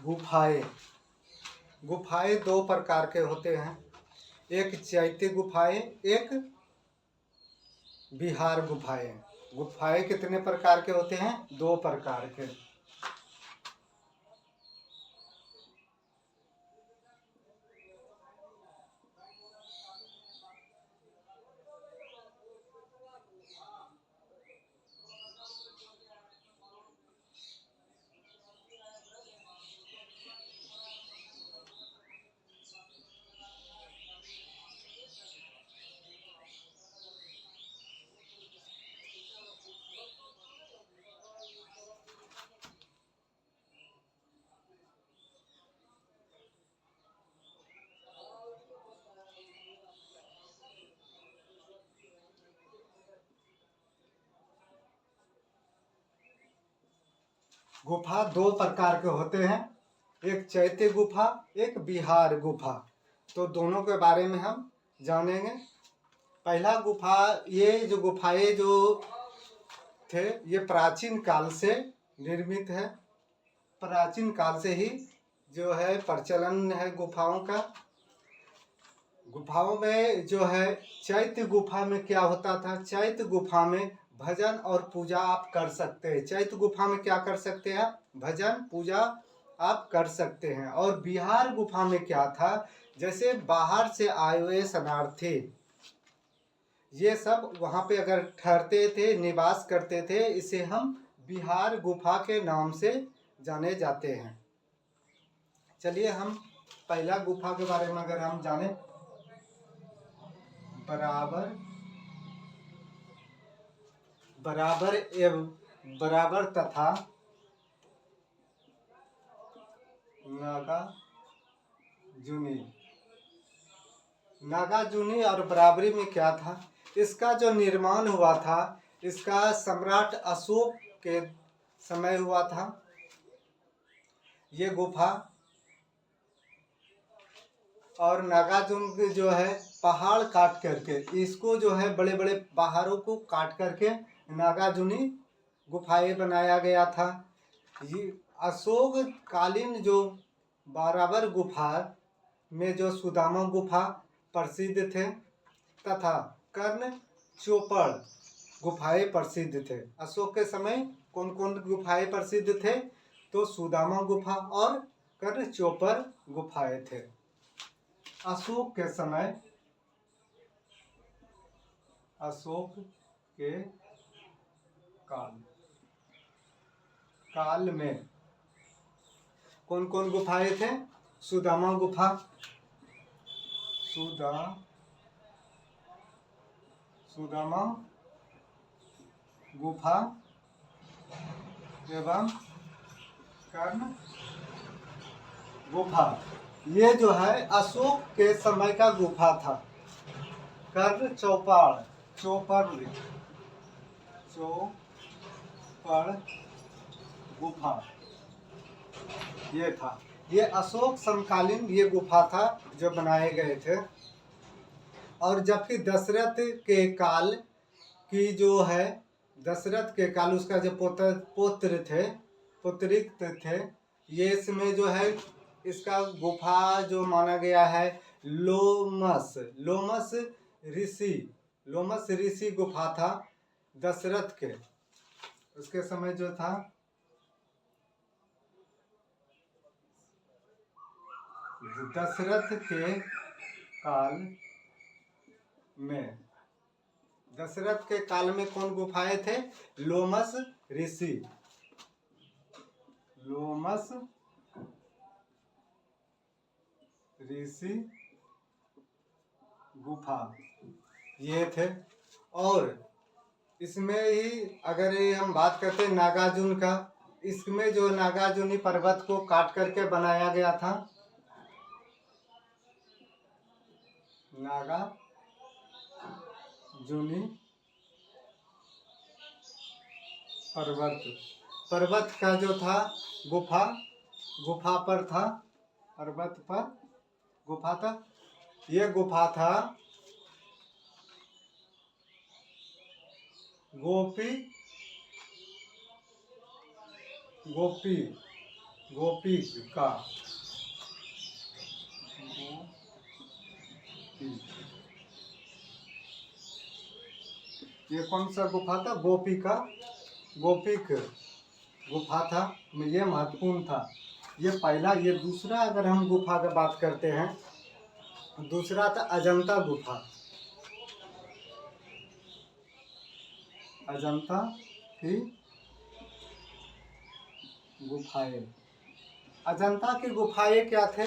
गुफाएं गुफाएं दो प्रकार के होते हैं। एक चैत्य गुफाएं, एक विहार गुफाएं। गुफाएं कितने प्रकार के होते हैं? दो प्रकार के। गुफा दो प्रकार के होते हैं, एक चैत्य गुफा, एक विहार गुफा। तो दोनों के बारे में हम जानेंगे। पहला गुफा, ये जो गुफाएं जो थे ये प्राचीन काल से निर्मित है। प्राचीन काल से ही जो है प्रचलन है गुफाओं का। गुफाओं में जो है चैत्य गुफा में क्या होता था? चैत्य गुफा में भजन और पूजा आप कर सकते हैं। चैत्य गुफा में क्या कर सकते हैं? भजन पूजा आप कर सकते हैं। और विहार गुफा में क्या था? जैसे बाहर से आए हुए शरणार्थी ये सब वहाँ पे अगर ठहरते थे, निवास करते थे, इसे हम विहार गुफा के नाम से जाने जाते हैं। चलिए हम पहला गुफा के बारे में अगर हम जाने, बराबर तथा नागार्जुनी और बराबरी में क्या था? इसका जो निर्माण हुआ था, इसका सम्राट अशोक के समय हुआ था। ये गुफा और नागार्जुन जो है पहाड़ काट करके, इसको जो है बड़े बड़े पहाड़ों को काट करके नागार्जुनी गुफाएं बनाया गया था। ये अशोक कालीन जो बराबर गुफा में जो सुदामा गुफा प्रसिद्ध थे तथा कर्ण चोपड़ गुफाएं प्रसिद्ध थे। अशोक के समय कौन कौन गुफाएं प्रसिद्ध थे? तो सुदामा गुफा और कर्ण चोपड़ गुफाएं थे। अशोक के समय, अशोक के काल में कौन कौन गुफाएं थे? सुदामा गुफा, सुदामा गुफा एवं कर्ण गुफा। ये जो है अशोक के समय का गुफा था। कर्ण चोपड़ गुफा ये था। ये अशोक समकालीन ये गुफा था जो बनाए गए थे। और जबकि दशरथ के काल की जो है, दशरथ के काल उसका जो पुत्रिक थे, ये इसमें जो है इसका गुफा जो माना गया है लोमस ऋषि गुफा था दशरथ के, उसके समय जो था। दशरथ के काल में कौन गुफाएं थे? लोमस ऋषि गुफा ये थे। और इसमें ही अगर हम बात करते हैं नागार्जुन का, इसमें जो नागार्जुनी पर्वत को काट करके बनाया गया था। नागार्जुनी पर्वत का जो था गुफा पर था, पर्वत पर गुफा था। ये गुफा था गोपी गोपिका। ये कौन सा गुफा था? गोपिका, गोपिक गुफा था। ये महत्वपूर्ण था। ये पहला। ये दूसरा अगर हम गुफा की बात करते हैं, दूसरा था अजंता गुफा। अजंता की गुफाएं। अजंता की गुफाएं क्या थे?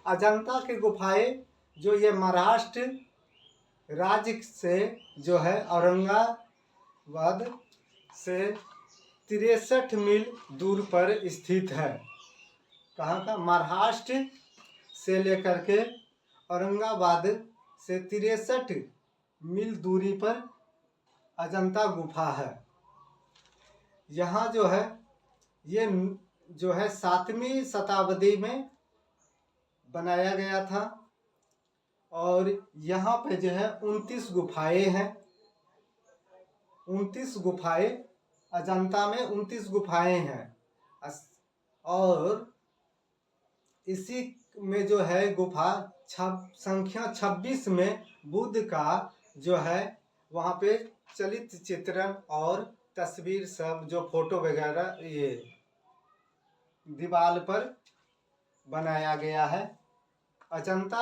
अजंता की गुफाएं जो ये महाराष्ट्र राज्य से जो है औरंगाबाद से 63 मील दूर पर स्थित है। कहाँ का? महाराष्ट्र से लेकर के औरंगाबाद से 63 मील दूरी पर अजंता गुफा है। यहाँ जो है ये जो है 7वीं शताब्दी में बनाया गया था और यहाँ पे जो है 29 गुफाएं हैं। 29 गुफाएं अजंता में 29 गुफाएं हैं और इसी में जो है गुफा संख्या 26 में बुद्ध का जो है वहाँ पे चलित चित्रण और तस्वीर सब जो फोटो वगैरह ये दीवार पर बनाया गया है। अजंता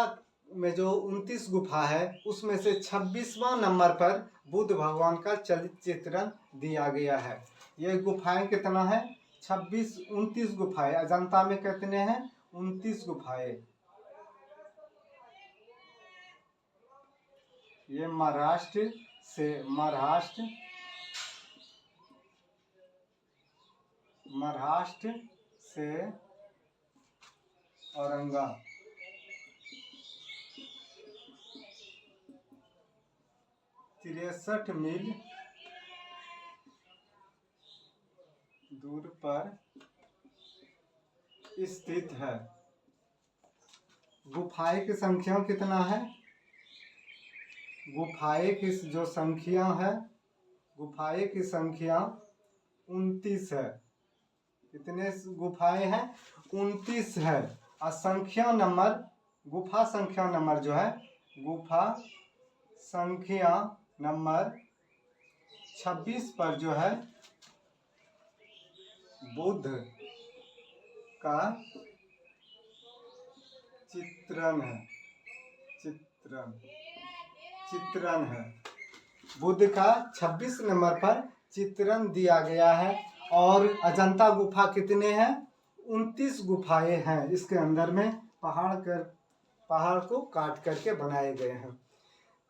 में जो 29 गुफा है उसमें से 26वां नंबर पर बुद्ध भगवान का चलित चित्रण दिया गया है। ये गुफाएं कितना है? 29 गुफाएं। अजंता में कितने हैं? 29 गुफाएं। ये महाराष्ट्र से औरंगाबाद 63 मील दूर पर स्थित है। गुफाएं की संख्या कितना है? गुफाएं की जो संख्या है, गुफाएं की संख्या 29 है। कितने गुफाएं हैं? 29 है। और संख्या नंबर, गुफा संख्या नंबर जो है, गुफा संख्या नंबर 26 पर जो है बुद्ध का चित्रण है। बुद्ध का 26 नंबर पर चित्रण दिया गया है। और अजंता गुफा कितने हैं? 29 गुफाएं हैं। इसके अंदर में पहाड़ को काट करके बनाए गए हैं।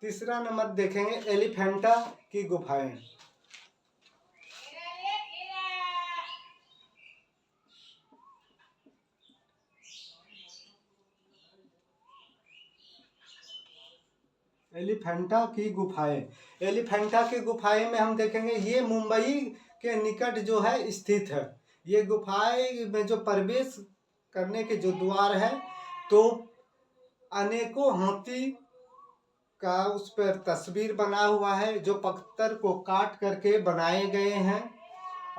तीसरा नंबर देखेंगे एलिफेंटा की गुफाएं। एलिफेंटा की गुफाएं में हम देखेंगे ये मुंबई के निकट जो है स्थित है। ये गुफाएं में जो प्रवेश करने के जो द्वार है तो अनेकों हाथी का उस पर तस्वीर बना हुआ है जो पत्थर को काट करके बनाए गए हैं।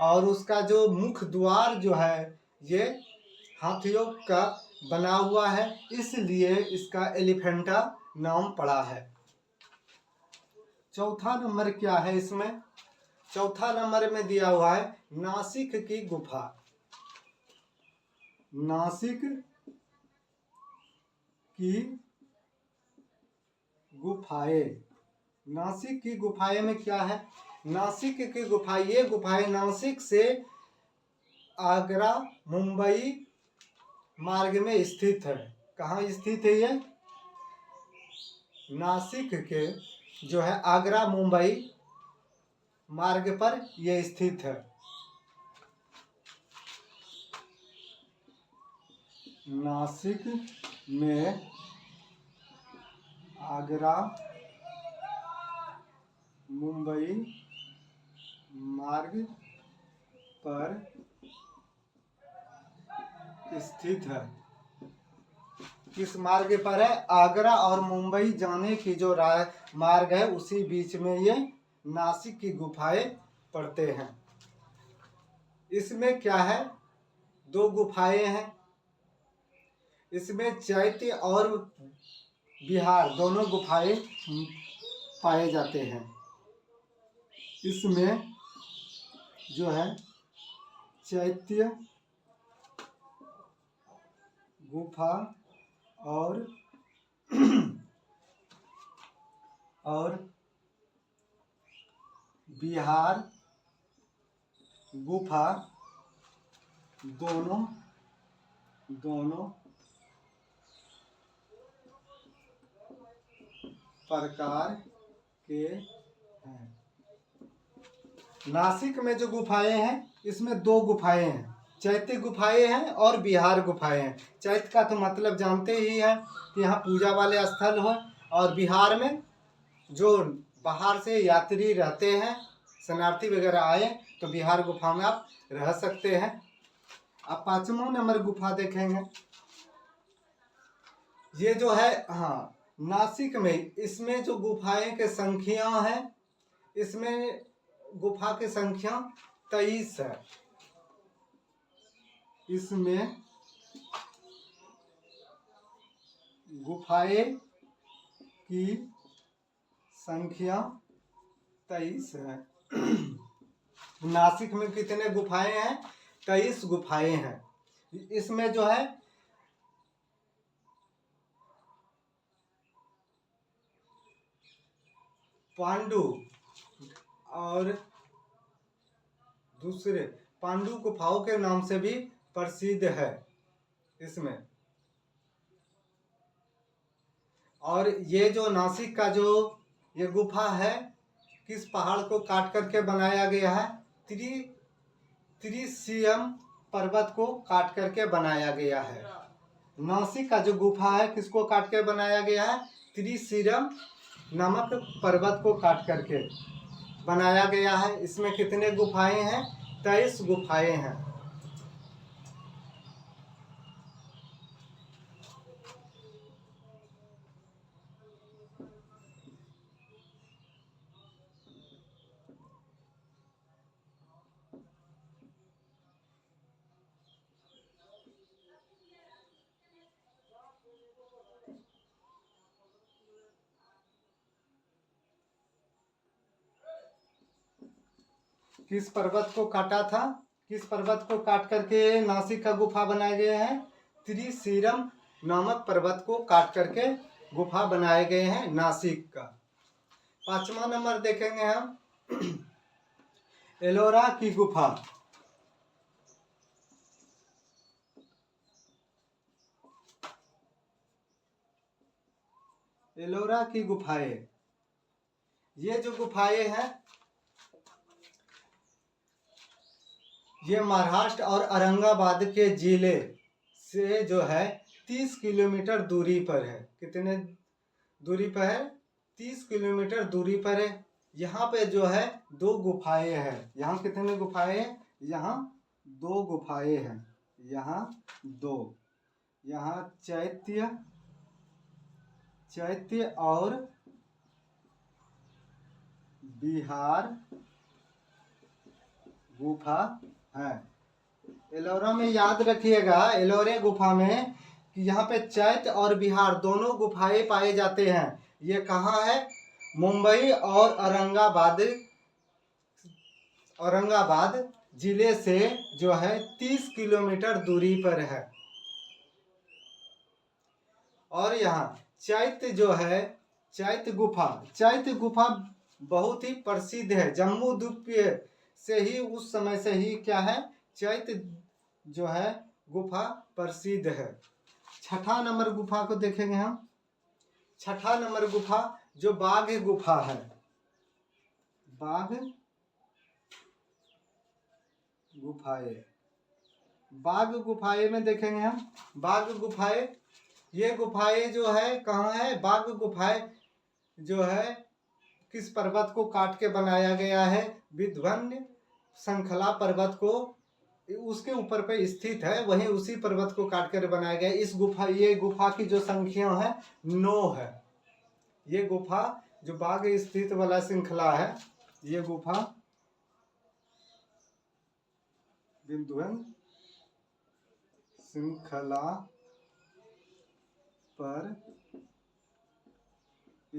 और उसका जो मुख्य द्वार जो है ये हाथियों का बना हुआ है, इसलिए इसका एलिफेंटा नाम पड़ा है। चौथा नंबर क्या है इसमें? चौथा नंबर में दिया हुआ है नासिक की गुफा। नासिक की गुफाएं। नासिक की गुफाएं में क्या है? नासिक की गुफा, ये गुफाएं नासिक से आगरा मुंबई मार्ग में स्थित है। कहाँ स्थित है ये? नासिक के जो है आगरा मुंबई मार्ग पर ये स्थित है। नासिक में आगरा मुंबई मार्ग पर स्थित है। किस मार्ग पर है? आगरा और मुंबई जाने की जो मार्ग है उसी बीच में ये नासिक की गुफाएं पड़ते हैं। इसमें क्या है? दो गुफाएं हैं। इसमें चैत्य और विहार दोनों गुफाएं पाए जाते हैं। इसमें जो है चैत्य गुफा और विहार गुफा दोनों प्रकार के हैं। नासिक में जो गुफाएं हैं इसमें दो गुफाएं हैं, चैत्य गुफाएं हैं और विहार गुफाएं हैं। चैत्य का तो मतलब जानते ही हैं कि यहाँ पूजा वाले स्थल हो, और विहार में जो बाहर से यात्री रहते हैं, शरणार्थी वगैरह आए तो विहार गुफा में आप रह सकते हैं। अब 5वां नंबर गुफा देखेंगे। ये जो है नासिक में, इसमें जो गुफाएं के संख्या है, इसमें गुफा की संख्या 23 है। इसमें गुफाएं की संख्या 23 है। नासिक में कितने गुफाएं हैं? 23 गुफाएं हैं। इसमें जो है पांडु और दूसरे पांडु गुफाओं के नाम से भी प्रसिद्ध है इसमें। और ये जो नासिक का जो ये गुफा है, किस पहाड़ को काट करके बनाया गया है? त्रिशियम पर्वत को काट करके बनाया गया है। नासिक का जो गुफा है किसको काट के बनाया गया है? त्रिशियम नामक पर्वत को काट करके बनाया गया है। इसमें कितने गुफाएं हैं? 23 गुफाएं हैं। किस पर्वत को काटा था? किस पर्वत को काट करके नासिक का गुफा बनाए गए हैं? त्रिशिरम नामक पर्वत को काट करके गुफा बनाए गए हैं नासिक का। 5वां नंबर देखेंगे हम एलोरा की गुफा। एलोरा की गुफाएं, ये जो गुफाएं हैं ये महाराष्ट्र और औरंगाबाद के जिले से जो है 30 किलोमीटर दूरी पर है। कितने दूरी पर है? 30 किलोमीटर दूरी पर है। यहाँ पे जो है दो गुफाएं हैं। यहाँ कितने गुफाएं हैं? यहाँ दो गुफाएं हैं। यहाँ दो, यहाँ चैत्य और विहार गुफा है। एलोरा में याद रखिएगा, एलोरे गुफा में कि यहाँ पे चैत्य और विहार दोनों गुफाएं पाए जाते हैं। ये कहाँ है? मुंबई और औरंगाबाद जिले से जो है 30 किलोमीटर दूरी पर है। और यहाँ चैत्य जो है, चैत्य गुफा बहुत ही प्रसिद्ध है। जम्मू द्वीप से ही, उस समय से ही क्या है, चैत्य जो है गुफा प्रसिद्ध है। 6ठा नंबर गुफा को देखेंगे हम। 6ठा नंबर गुफा जो बाघ गुफा है। बाघ गुफाएं में देखेंगे हम। बाघ गुफाएं, ये गुफाएं जो है कहाँ है? बाघ गुफाएं जो है किस पर्वत को काट के बनाया गया है? विंध्य श्रृंखला पर्वत को, उसके ऊपर पे स्थित है, वहीं उसी पर्वत को काट कर बनाया गया। ये गुफा की जो संख्या है 9 है। ये गुफा जो बाघ स्थित वाला श्रृंखला है, ये गुफा विंध्य श्रृंखला पर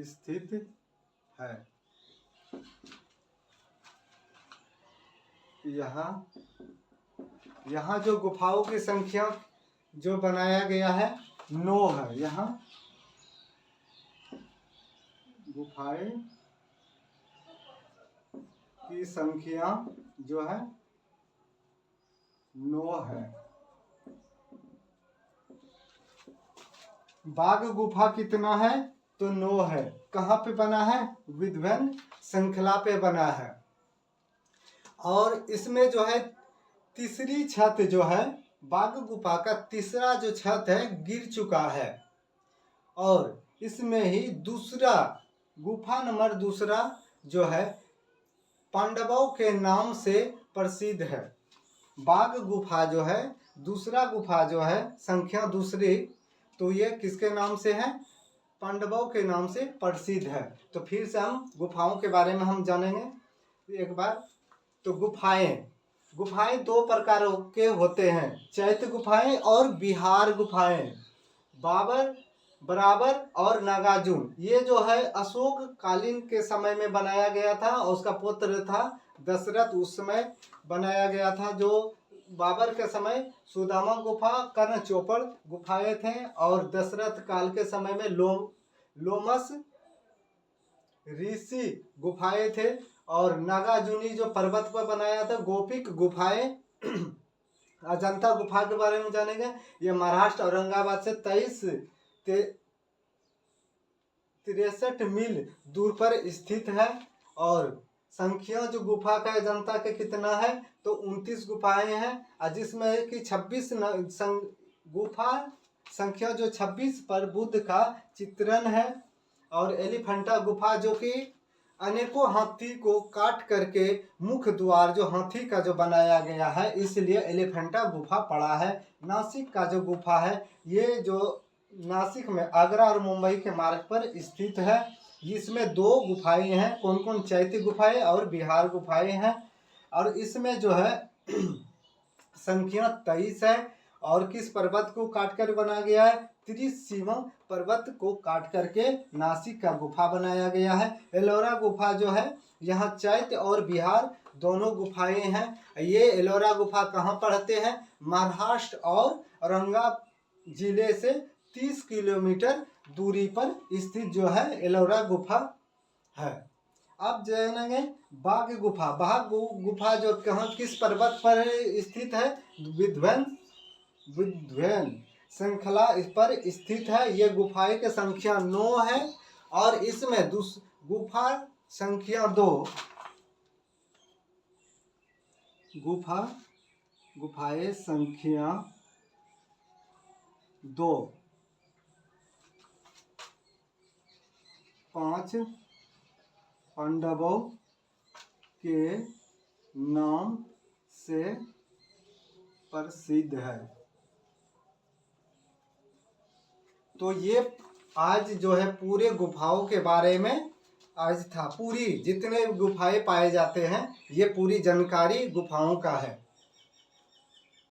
स्थित है। यहाँ जो गुफाओं की संख्या जो बनाया गया है 9 है। यहाँ गुफाएं की संख्या जो है 9 है। बाघ गुफा कितना है तो 9 है। कहाँ पे बना है? विध्वन श्रृंखला पे बना है। और इसमें जो है तीसरी छत जो है बाघ गुफा का तीसरा जो छत है गिर चुका है। और इसमें ही दूसरा गुफा नंबर दूसरा जो है पांडवों के नाम से प्रसिद्ध है। बाघ गुफा जो है दूसरा गुफा जो है संख्या दूसरी, तो ये किसके नाम से है? पांडवों के नाम से प्रसिद्ध है। तो फिर से हम गुफाओं के बारे में हम जानेंगे एक बार। तो गुफाएं 2 प्रकारों के होते हैं, चैत्य गुफाएं और बिहार गुफाएं। बराबर और नागार्जुन, ये जो है अशोक कालीन के समय में बनाया गया था और उसका पुत्र था दशरथ, उस समय बनाया गया था। जो बाबर के समय सुदामा गुफा, कर्ण चोपड़ गुफाएं थे और दशरथ काल के समय में लोमस ऋषि गुफाएं थे। और नागार्जुनी जो पर्वत पर बनाया था गोपिक गुफाएं। अजंता गुफा के बारे में जानेंगे। ये महाराष्ट्र औरंगाबाद से 63 मील दूर पर स्थित है। और संख्या जो गुफा का अजंता के कितना है तो 29 गुफाएं हैं, जिसमें कि 26 गुफा संख्या जो 26 पर बुद्ध का चित्रण है। और एलिफेंटा गुफा जो कि अनेकों हाथी को काट करके मुख्य द्वार जो हाथी का जो बनाया गया है, इसलिए एलिफेंटा गुफा पड़ा है। नासिक का जो गुफा है ये जो नासिक में आगरा और मुंबई के मार्ग पर स्थित है। इसमें 2 गुफाएं हैं। कौन कौन? चैत्य गुफाएं और बिहार गुफाएं हैं। और इसमें जो है संख्या 23 है। और किस पर्वत को काटकर बना गया है? त्रिशिवम पर्वत को काट करके नासिक का गुफा बनाया गया है। एलोरा गुफा जो है यहाँ चैत्य और बिहार दोनों गुफाएं हैं। ये एलोरा गुफा कहाँ पड़ते हैं? महाराष्ट्र और औरंगाबाद जिले से 30 किलोमीटर दूरी पर स्थित जो है एलोरा गुफा है। अब जानेंगे बाघ गुफा। बाघ गुफा जो कहाँ किस पर्वत पर स्थित है? विध्वन श्रृंखला इस पर स्थित है। ये गुफाएं की संख्या 9 है। और इसमें गुफा संख्या 2 गुफाएं संख्या 2 5 पांडवों के नाम से प्रसिद्ध है। तो ये आज जो है पूरे गुफाओं के बारे में आज था। पूरी जितने गुफाएं पाए जाते हैं ये पूरी जानकारी गुफाओं का है।